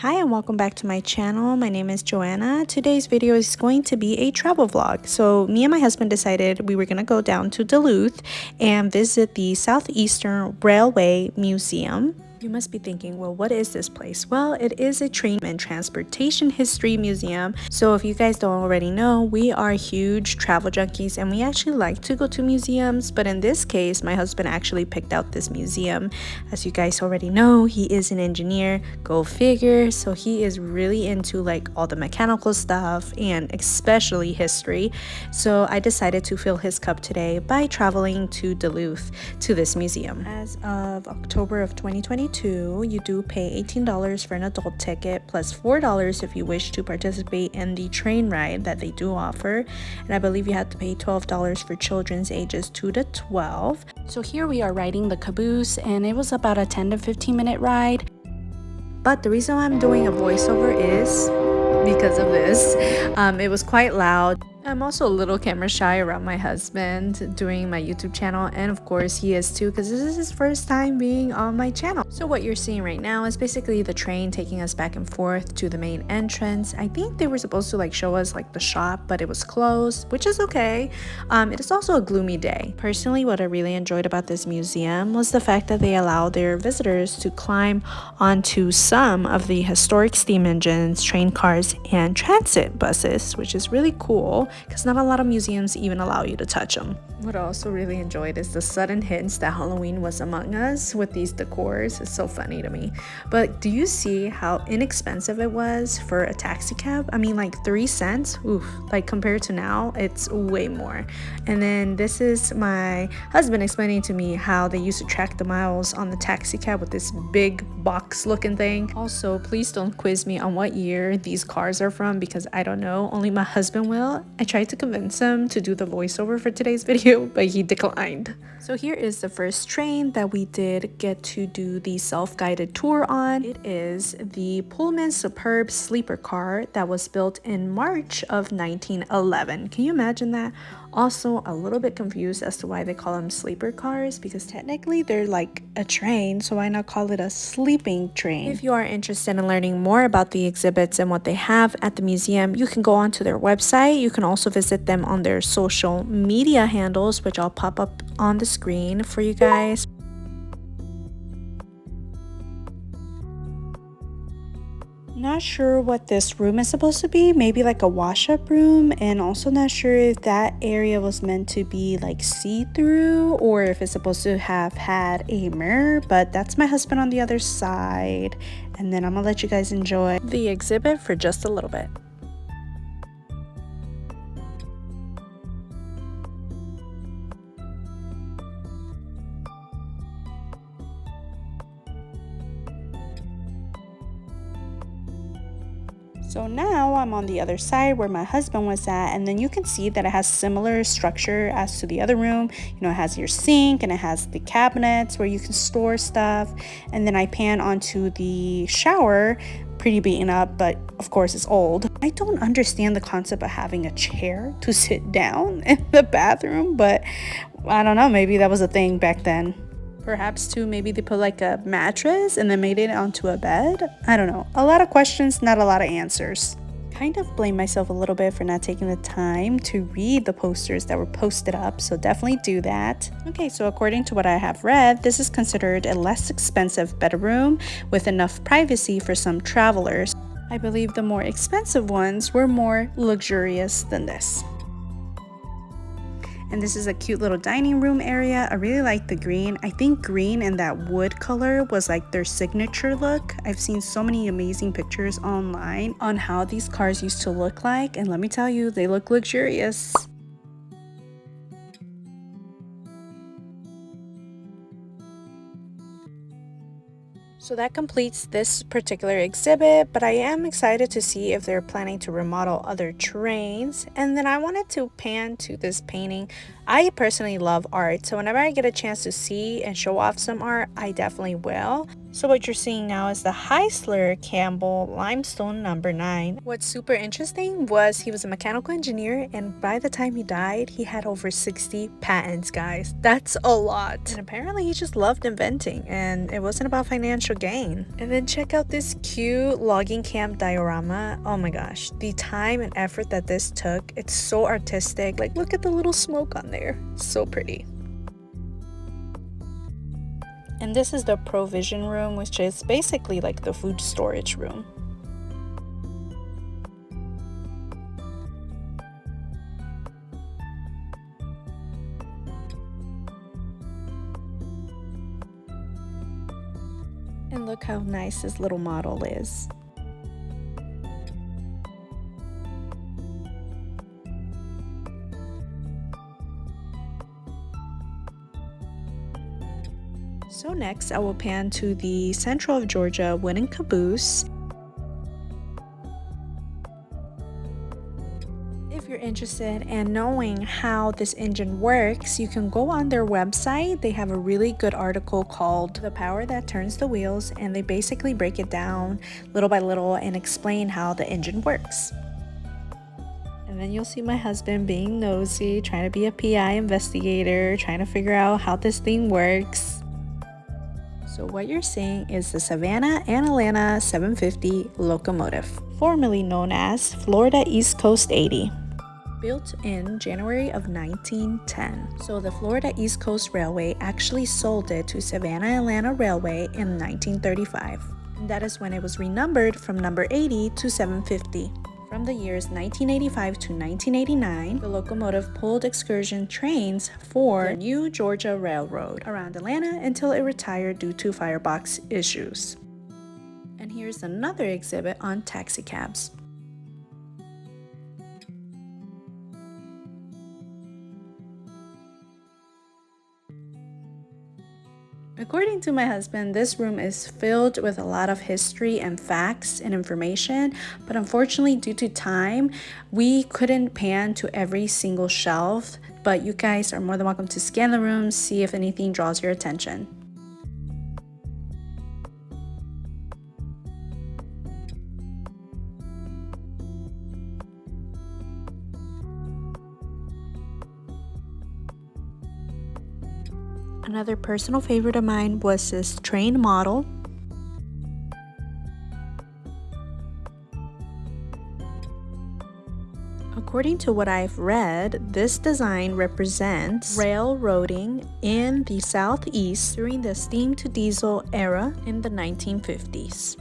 Hi and welcome back to my channel. My name is Johanna. Today's video is going to be a travel vlog. So me and my husband decided we were going to go down to Duluth and visit the Southeastern Railway Museum. You must be thinking, well, what is this place? Well, it is a train and transportation history museum. So if you guys don't already know, we are huge travel junkies and we actually like to go to museums. But in this case, my husband actually picked out this museum. As you guys already know, he is an engineer, go figure. So he is really into like all the mechanical stuff and especially history. So I decided to fill his cup today by traveling to Duluth to this museum. As of October of 2022, you do pay $18 for an adult ticket plus $4 if you wish to participate in the train ride that they do offer, and I believe you have to pay $12 for children's ages 2 to 12. So here we are riding the caboose and it was about a 10 to 15 minute ride, but the reason why I'm doing a voiceover is because of this. It was quite loud. I'm also a little camera shy around my husband doing my YouTube channel, and of course he is too because this is his first time being on my channel. So what you're seeing right now is basically the train taking us back and forth to the main entrance. I think they were supposed to like show us like the shop, but it was closed, which is okay. It is also a gloomy day. Personally, what I really enjoyed about this museum was the fact that they allow their visitors to climb onto some of the historic steam engines, train cars, and transit buses, which is really cool because not a lot of museums even allow you to touch them. What I also really enjoyed is the sudden hints that Halloween was among us with these decors. It's so funny to me. But do you see how inexpensive it was for a taxi cab? I mean, like 3 cents. Oof, like compared to now, it's way more. And then this is my husband explaining to me how they used to track the miles on the taxi cab with this big box looking thing. Also, please don't quiz me on what year these cars are from because I don't know. Only my husband will. I tried to convince him to do the voiceover for today's video, but he declined. So here is the first train that we did get to do the self-guided tour on. It is the Pullman Superb sleeper car that was built in March of 1911. Can you imagine that? Also a little bit confused as to why they call them sleeper cars because technically they're like a train, so why not call it a sleeping train? If you are interested in learning more about the exhibits and what they have at the museum, you can go onto their website. You can also visit them on their social media handles, which I'll pop up on the screen for you guys. Not sure what this room is supposed to be, maybe like a wash-up room, and also not sure if that area was meant to be like see-through or if it's supposed to have had a mirror, but that's my husband on the other side, and then I'm gonna let you guys enjoy the exhibit for just a little bit. So now I'm on the other side where my husband was at, and then you can see that it has similar structure as to the other room. You know, it has your sink and it has the cabinets where you can store stuff. And then I pan onto the shower, pretty beaten up, but of course it's old. I don't understand the concept of having a chair to sit down in the bathroom, but I don't know, maybe that was a thing back then. Perhaps too, maybe they put like a mattress and then made it onto a bed. I don't know. A lot of questions, not a lot of answers. Kind of blame myself a little bit for not taking the time to read the posters that were posted up, so definitely do that. Okay, so according to what I have read, this is considered a less expensive bedroom with enough privacy for some travelers. I believe the more expensive ones were more luxurious than this. And this is a cute little dining room area. I really like the green. I think green and that wood color was like their signature look. I've seen so many amazing pictures online on how these cars used to look like, and let me tell you, they look luxurious. So that completes this particular exhibit, but I am excited to see if they're planning to remodel other trains. And then I wanted to pan to this painting. I personally love art, so whenever I get a chance to see and show off some art, I definitely will. So what you're seeing now is the Heisler Campbell limestone number 9. What's super interesting was he was a mechanical engineer, and by the time he died, he had over 60 patents, guys. That's a lot. And apparently he just loved inventing, and it wasn't about financial gain. And then check out this cute logging camp diorama. Oh my gosh, the time and effort that this took, it's so artistic. Like, look at the little smoke on there. So pretty. And this is the provision room, which is basically like the food storage room. And look how nice this little model is. So next I will pan to the Central of Georgia wooden caboose. If you're interested in knowing how this engine works, you can go on their website. They have a really good article called The Power That Turns the Wheels, and they basically break it down little by little and explain how the engine works. And then you'll see my husband being nosy, trying to be a PI investigator, trying to figure out how this thing works. So what you're seeing is the Savannah and Atlanta 750 locomotive, formerly known as Florida East Coast 80. Built in January of 1910. So the Florida East Coast Railway actually sold it to Savannah Atlanta Railway in 1935. And that is when it was renumbered from number 80 to 750. From the years 1985 to 1989, the locomotive pulled excursion trains for the New Georgia Railroad around Atlanta until it retired due to firebox issues. And here's another exhibit on taxicabs. According to my husband, this room is filled with a lot of history and facts and information, but unfortunately due to time, we couldn't pan to every single shelf, but you guys are more than welcome to scan the room, see if anything draws your attention. Another personal favorite of mine was this train model. According to what I've read, this design represents railroading in the Southeast during the steam to diesel era in the 1950s.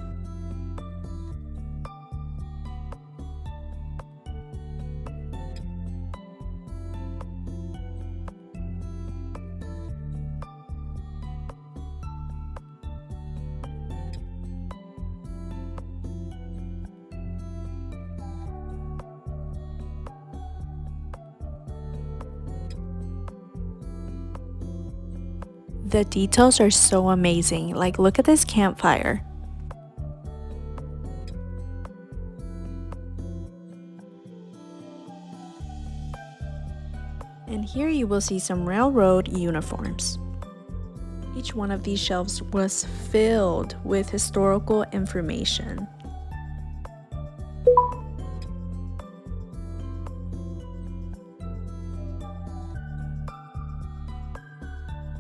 The details are so amazing. Like, look at this campfire. And here you will see some railroad uniforms. Each one of these shelves was filled with historical information.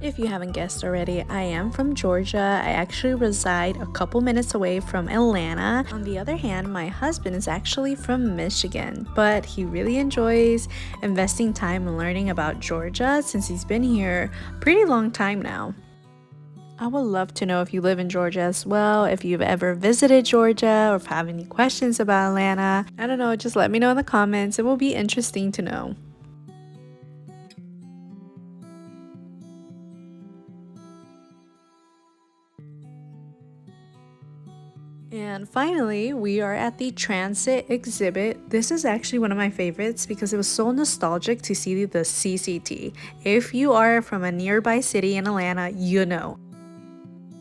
If you haven't guessed already, I am from Georgia. I actually reside a couple minutes away from Atlanta. On the other hand, my husband is actually from Michigan, but he really enjoys investing time and learning about Georgia since he's been here a pretty long time now. I would love to know if you live in Georgia as well, if you've ever visited Georgia, or if you have any questions about Atlanta. I don't know, just let me know in the comments. It will be interesting to know. And finally, we are at the transit exhibit. This is actually one of my favorites because it was so nostalgic to see the CCT. If you are from a nearby city in Atlanta, you know.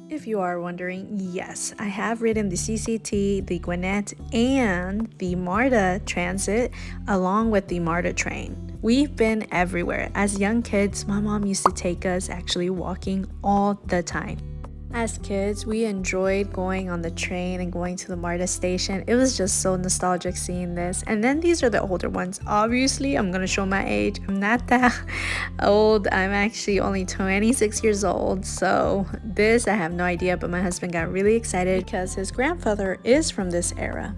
If you are wondering, yes, I have ridden the CCT, the Gwinnett, and the MARTA transit along with the MARTA train. We've been everywhere. As young kids, my mom used to take us actually walking all the time. As kids, we enjoyed going on the train and going to the MARTA station. It was just so nostalgic seeing this. And then these are the older ones. Obviously, I'm gonna show my age. I'm not that old. I'm actually only 26 years old. So this, I have no idea, but my husband got really excited because his grandfather is from this era.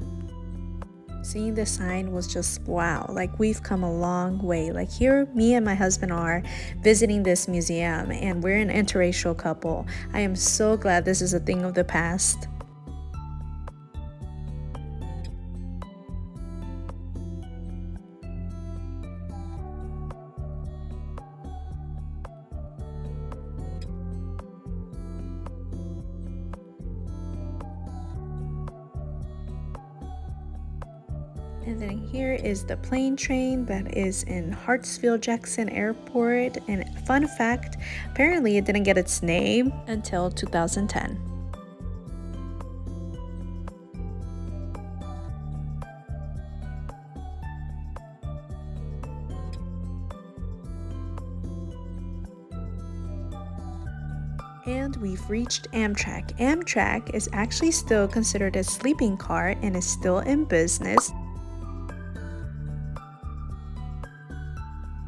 Seeing this sign was just wow, like we've come a long way. Like here, me and my husband are visiting this museum and we're an interracial couple. I am so glad this is a thing of the past. And then here is the plane train that is in Hartsfield-Jackson Airport. And fun fact, apparently it didn't get its name until 2010. And we've reached Amtrak. Amtrak is actually still considered a sleeping car and is still in business,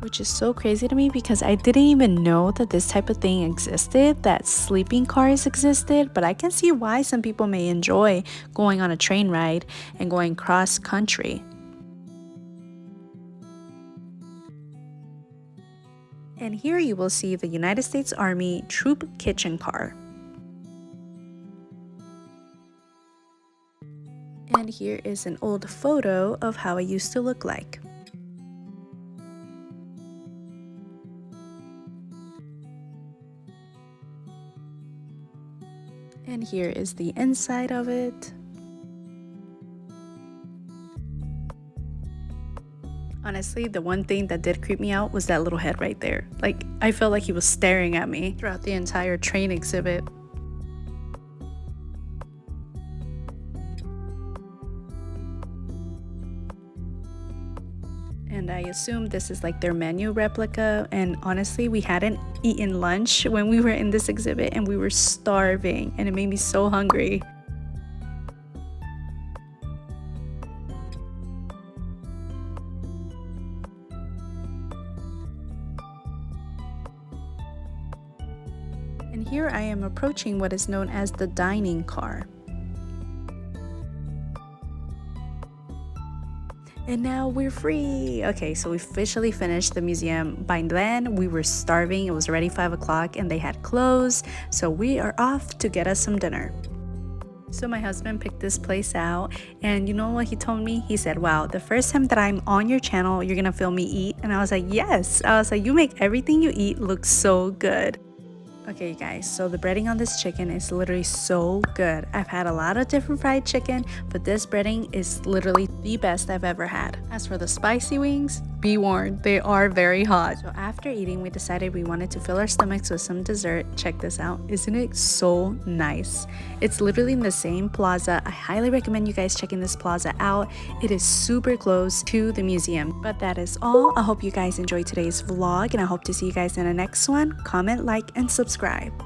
which is so crazy to me because I didn't even know that this type of thing existed, that sleeping cars existed. But I can see why some people may enjoy going on a train ride and going cross country. And here you will see the United States Army Troop Kitchen Car. And here is an old photo of how I used to look like. And here is the inside of it. Honestly, the one thing that did creep me out was that little head right there. Like, I felt like he was staring at me throughout the entire train exhibit. And I assume this is like their menu replica. And honestly, we hadn't eaten lunch when we were in this exhibit and we were starving and it made me so hungry. And here I am approaching what is known as the dining car. And now we're free. Okay, so we officially finished the museum. By then, we were starving. It was already 5 o'clock and they had closed. So we are off to get us some dinner. So my husband picked this place out, and you know what he told me? He said, wow, the first time that I'm on your channel, you're gonna film me eat. And I was like, yes. I was like, you make everything you eat look so good. Okay, you guys, so the breading on this chicken is literally so good. I've had a lot of different fried chicken, but this breading is literally the best I've ever had. As for the spicy wings, be warned, they are very hot. So after eating, we decided we wanted to fill our stomachs with some dessert. Check this out. Isn't it so nice? It's literally in the same plaza. I highly recommend you guys checking this plaza out. It is super close to the museum. But that is all. I hope you guys enjoyed today's vlog, and I hope to see you guys in the next one. Comment, like, and subscribe.